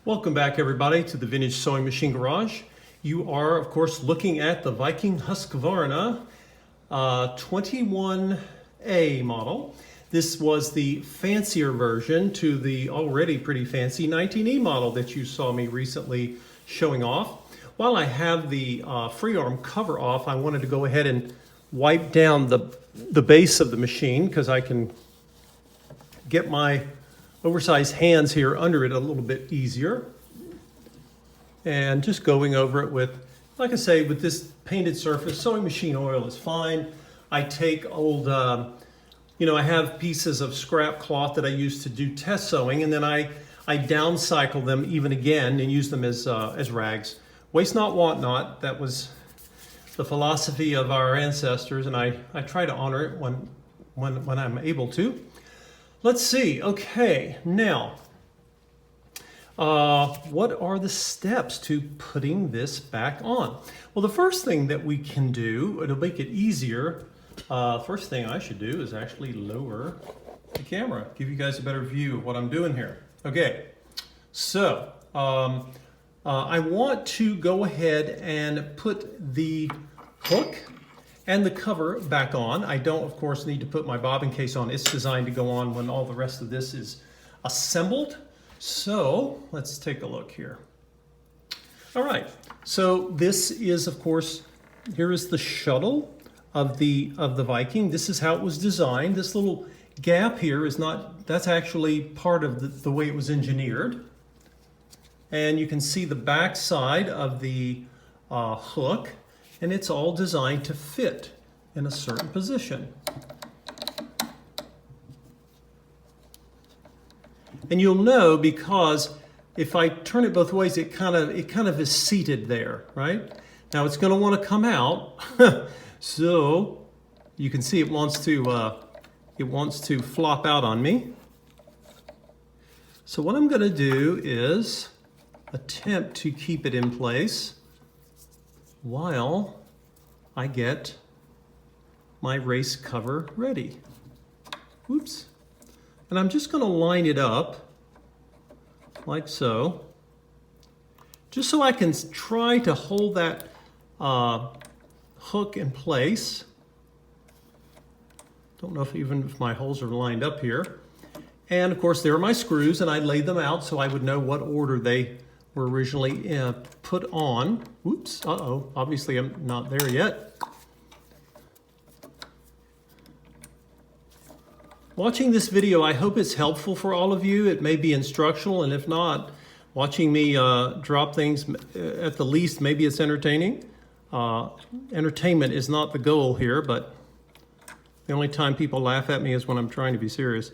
Welcome back, everybody, to the Vintage Sewing Machine Garage. You are, of course, looking at the Viking Husqvarna 21A model. This was the fancier version to the already pretty fancy 19E model that you saw me recently showing off. While I have the free arm cover off, I wanted to go ahead and wipe down the base of the machine because I can get my oversized hands here under it a little bit easier. And just going over it with, like I say, with this painted surface, sewing machine oil is fine. I take old, I have pieces of scrap cloth that I use to do test sewing, and then I downcycle them even again and use them as rags. Waste not, want not. That was the philosophy of our ancestors, and I try to honor it when I'm able to. Let's see. Okay, now, what are the steps to putting this back on? Well, the first thing that we can do, it'll make it easier. First thing I should do is actually lower the camera, give you guys a better view of what I'm doing here. Okay, so I want to go ahead and put the hook and the cover back on. I don't, of course, need to put my bobbin case on. It's designed to go on when all the rest of this is assembled. So let's take a look here. All right, so this is, of course, here is the shuttle of the Viking. This is how it was designed. This little gap here is not, that's actually part of the way it was engineered. And you can see the back side of the hook, and it's all designed to fit in a certain position. And you'll know because if I turn it both ways, it kind of is seated there, right? Now it's going to want to come out, so you can see it wants to flop out on me. So what I'm going to do is attempt to keep it in place while I get my race cover ready. Oops. And I'm just going to line it up like so, just so I can try to hold that hook in place. Don't know if my holes are lined up here. And of course, there are my screws, and I laid them out so I would know what order they were originally put on. Oops, uh-oh, obviously I'm not there yet. Watching this video, I hope it's helpful for all of you. It may be instructional, and if not, watching me drop things, at the least, maybe it's entertaining. Entertainment is not the goal here, but the only time people laugh at me is when I'm trying to be serious.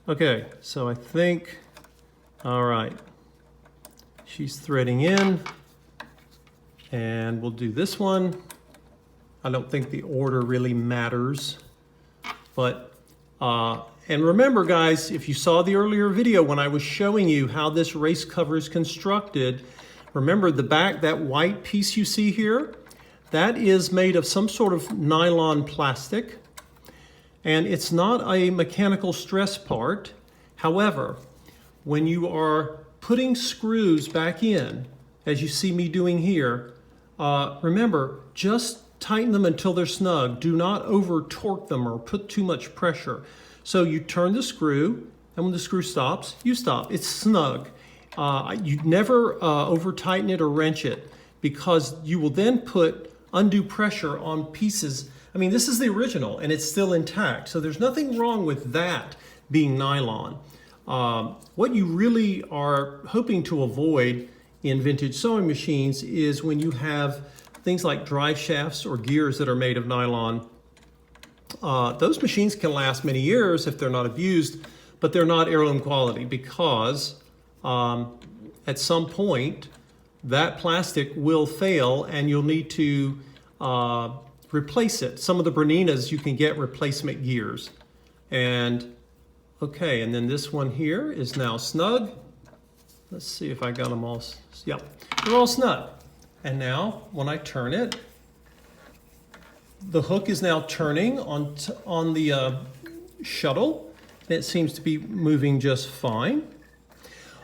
Okay, so I think, all right. She's threading in, and we'll do this one. I don't think the order really matters, but and remember, guys, if you saw the earlier video when I was showing you how this race cover is constructed, remember the back, that white piece you see here, that is made of some sort of nylon plastic, and it's not a mechanical stress part. However, when you are putting screws back in, as you see me doing here, remember, just tighten them until they're snug. Do not over torque them or put too much pressure. So you turn the screw, and when the screw stops, you stop. It's snug. You never over tighten it or wrench it, because you will then put undue pressure on pieces. I mean, this is the original and it's still intact. So there's nothing wrong with that being nylon. What you really are hoping to avoid in vintage sewing machines is when you have things like drive shafts or gears that are made of nylon. Those machines can last many years if they're not abused, but they're not heirloom quality because at some point that plastic will fail and you'll need to replace it. Some of the Berninas, you can get replacement gears. And okay, and then this one here is now snug. Let's see if I got them all. Yep, they're all snug. And now when I turn it, the hook is now turning on the shuttle. And it seems to be moving just fine.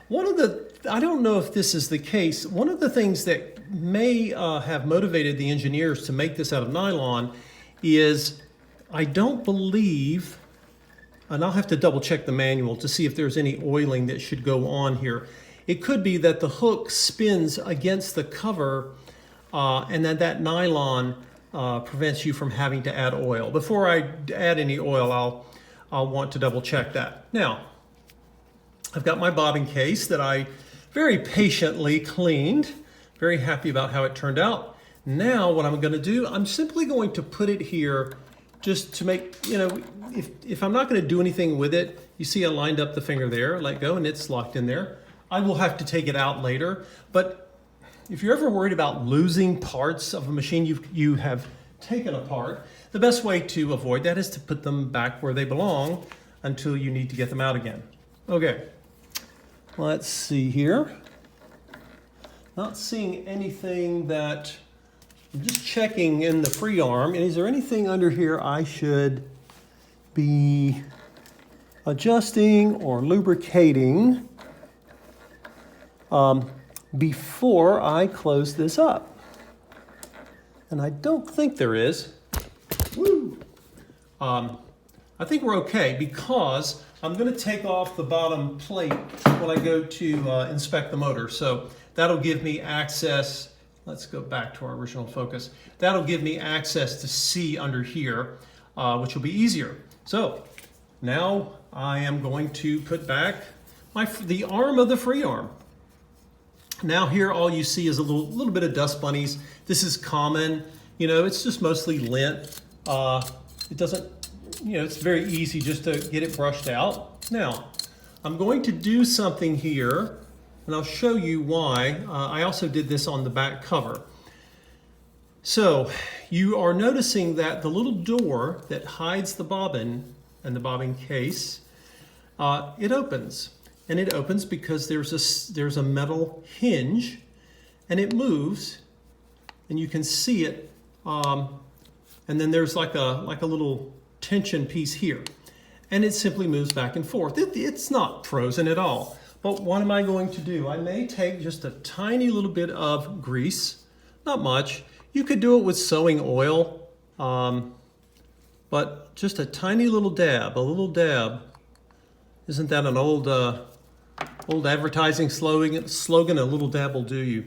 One of the I don't know if this is the case. One of the things that may have motivated the engineers to make this out of nylon is I don't believe, and I'll have to double check the manual to see if there's any oiling that should go on here. It could be that the hook spins against the cover and then that nylon prevents you from having to add oil. Before I add any oil, I'll want to double check that. Now, I've got my bobbin case that I very patiently cleaned. Very happy about how it turned out. Now what I'm going to do, I'm simply going to put it here just to make, if I'm not going to do anything with it, you see I lined up the finger there, let go, and it's locked in there. I will have to take it out later, but if you're ever worried about losing parts of a machine you have taken apart, the best way to avoid that is to put them back where they belong until you need to get them out again. Okay, let's see here. Not seeing anything that, I'm just checking in the free arm. Is there anything under here I should be adjusting or lubricating before I close this up? And I don't think there is. Woo! I think we're okay because I'm going to take off the bottom plate when I go to inspect the motor. So that'll give me access. Let's go back to our original focus. That'll give me access to see under here, which will be easier. So now I am going to put back the arm of the free arm. Now here all you see is a little bit of dust bunnies. This is common. It's just mostly lint. It doesn't, it's very easy just to get it brushed out. Now, I'm going to do something here, and I'll show you why. I also did this on the back cover. So you are noticing that the little door that hides the bobbin and the bobbin case, it opens. And it opens because there's a metal hinge, and it moves, and you can see it. And then there's like a little tension piece here, and it simply moves back and forth. It's not frozen at all. But what am I going to do? I may take just a tiny little bit of grease, not much. You could do it with sewing oil, but just a tiny little dab, Isn't that an old advertising slogan? A little dab will do you.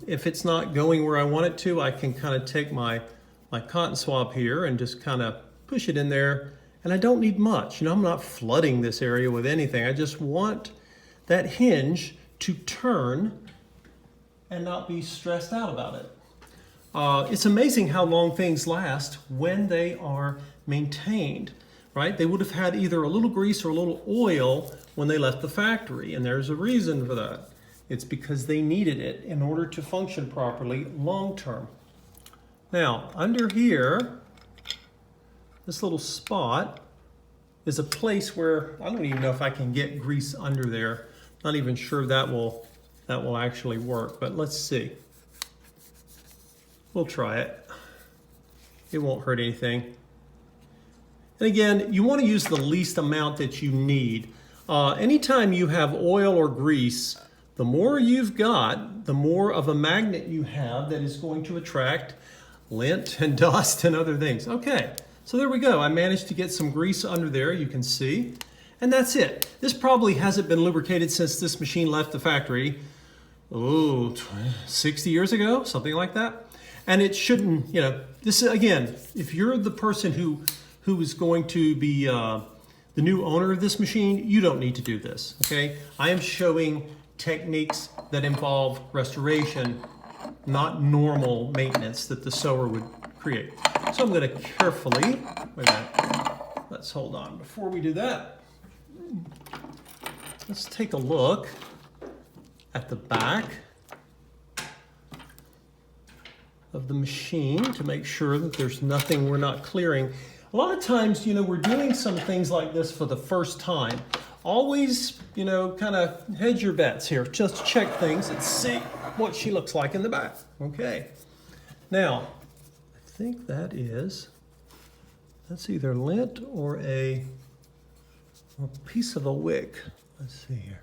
If it's not going where I want it to, I can kind of take my cotton swab here and just kind of push it in there. And I don't need much. I'm not flooding this area with anything. I just want that hinge to turn and not be stressed out about it. It's amazing how long things last when they are maintained, right? They would have had either a little grease or a little oil when they left the factory, and there's a reason for that. It's because they needed it in order to function properly long term. Now, under here, this little spot is a place where I don't even know if I can get grease under there. Not even sure that will actually work, but let's see. We'll try it. It won't hurt anything. And again, you want to use the least amount that you need. Anytime you have oil or grease, the more you've got, the more of a magnet you have that is going to attract lint and dust and other things. Okay, so there we go. I managed to get some grease under there, you can see. And that's it. This probably hasn't been lubricated since this machine left the factory, 60 years ago, something like that. And it shouldn't, this again, if you're the person who is going to be the new owner of this machine, you don't need to do this, okay? I am showing techniques that involve restoration, not normal maintenance that the sewer would create. So I'm going to carefully, wait a minute, let's hold on. Before we do that, let's take a look at the back of the machine to make sure that there's nothing we're not clearing. A lot of times, we're doing some things like this for the first time. Always, kind of hedge your bets here. Just check things and see what she looks like in the back. Okay. Now, I think that's either lint or a piece of a wick. Let's see here.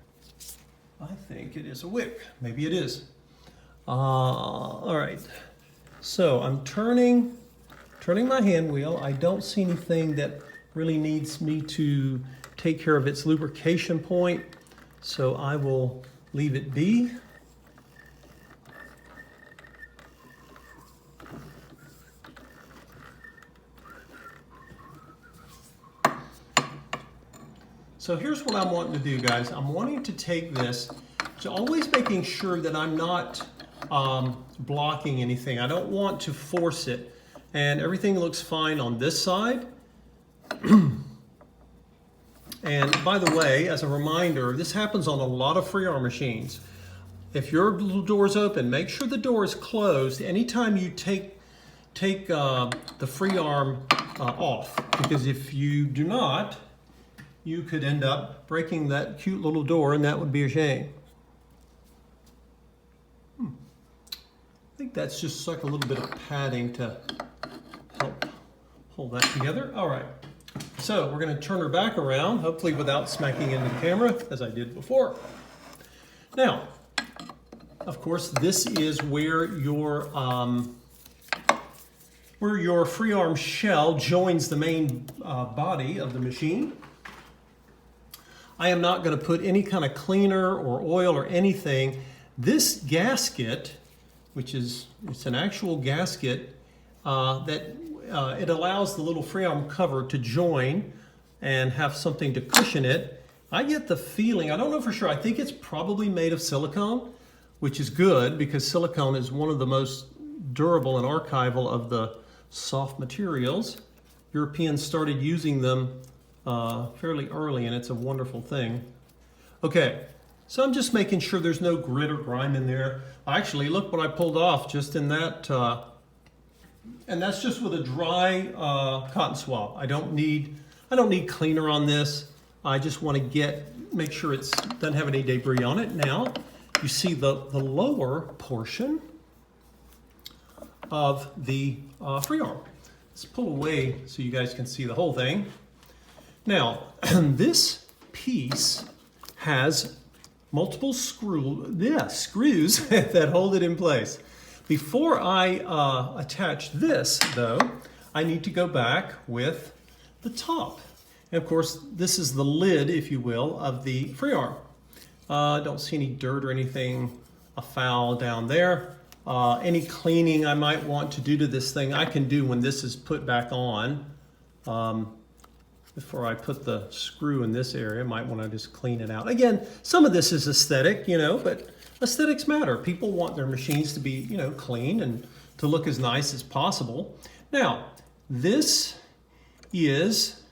I think it is a wick. Maybe it is. All right. So I'm turning my hand wheel. I don't see anything that really needs me to take care of its lubrication point, so I will leave it be. So here's what I'm wanting to do, guys. I'm wanting to take this, so always making sure that I'm not blocking anything. I don't want to force it. And everything looks fine on this side. And by the way, as a reminder, this happens on a lot of free arm machines. If your little door is open, make sure the door is closed anytime you take the free arm off. Because if you do not, you could end up breaking that cute little door, and that would be a shame. I think that's just like a little bit of padding to help hold that together. All right, so we're going to turn her back around, hopefully without smacking into the camera, as I did before. Now, of course, this is where your free arm shell joins the main body of the machine. I am not going to put any kind of cleaner or oil or anything. This gasket, which is, it's an actual gasket it allows the little free arm cover to join and have something to cushion it. I get the feeling, I don't know for sure, I think it's probably made of silicone, which is good because silicone is one of the most durable and archival of the soft materials. Europeans started using them fairly early, and it's a wonderful thing. Okay, so I'm just making sure there's no grit or grime in there. Actually, look what I pulled off just in that, and that's just with a dry cotton swab. I don't need cleaner on this. I just want to make sure it doesn't have any debris on it. Now, you see the lower portion of the free arm. Let's pull away so you guys can see the whole thing. Now, this piece has multiple screws that hold it in place. Before I attach this, though, I need to go back with the top. And of course, this is the lid, if you will, of the free arm. I don't see any dirt or anything afoul down there. Any cleaning I might want to do to this thing, I can do when this is put back on. Before I put the screw in this area, I might want to just clean it out. Again, some of this is aesthetic, but aesthetics matter. People want their machines to be, clean and to look as nice as possible. Now, this is,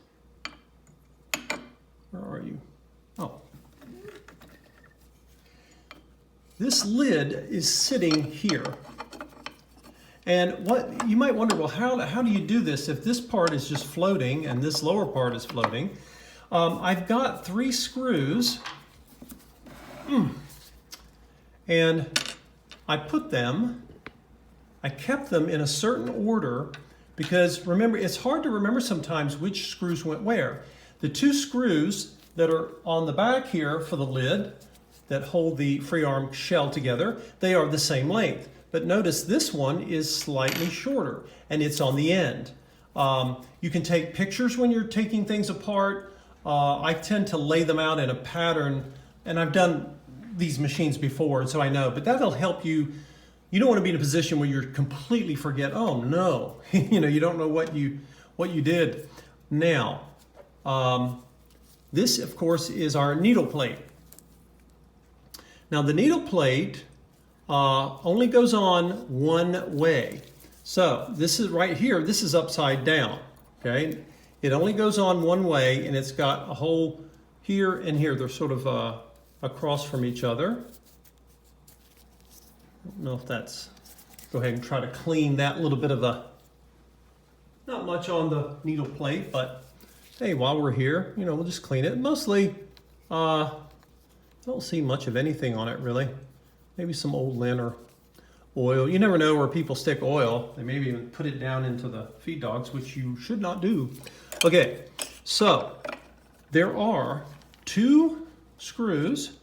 where are you? Oh. This lid is sitting here. And what you might wonder, well, how do you do this if this part is just floating and this lower part is floating? I've got 3 screws, and I kept them in a certain order because remember, it's hard to remember sometimes which screws went where. The 2 screws that are on the back here for the lid that hold the free arm shell together, they are the same length. But notice this one is slightly shorter and it's on the end. You can take pictures when you're taking things apart. I tend to lay them out in a pattern, and I've done these machines before, so I know, but that'll help you. You don't want to be in a position where you completely forget, oh no, you don't know what you did. Now, this of course is our needle plate. Now the needle plate only goes on one way. So this is right here, this is upside down, okay? It only goes on one way, and it's got a hole here and here. They're sort of across from each other. I don't know if that's, go ahead and try to clean that little bit of not much on the needle plate, but hey, while we're here, we'll just clean it. Mostly, I don't see much of anything on it really. Maybe some old lint or oil. You never know where people stick oil. They maybe even put it down into the feed dogs, which you should not do. Okay, so there are 2 screws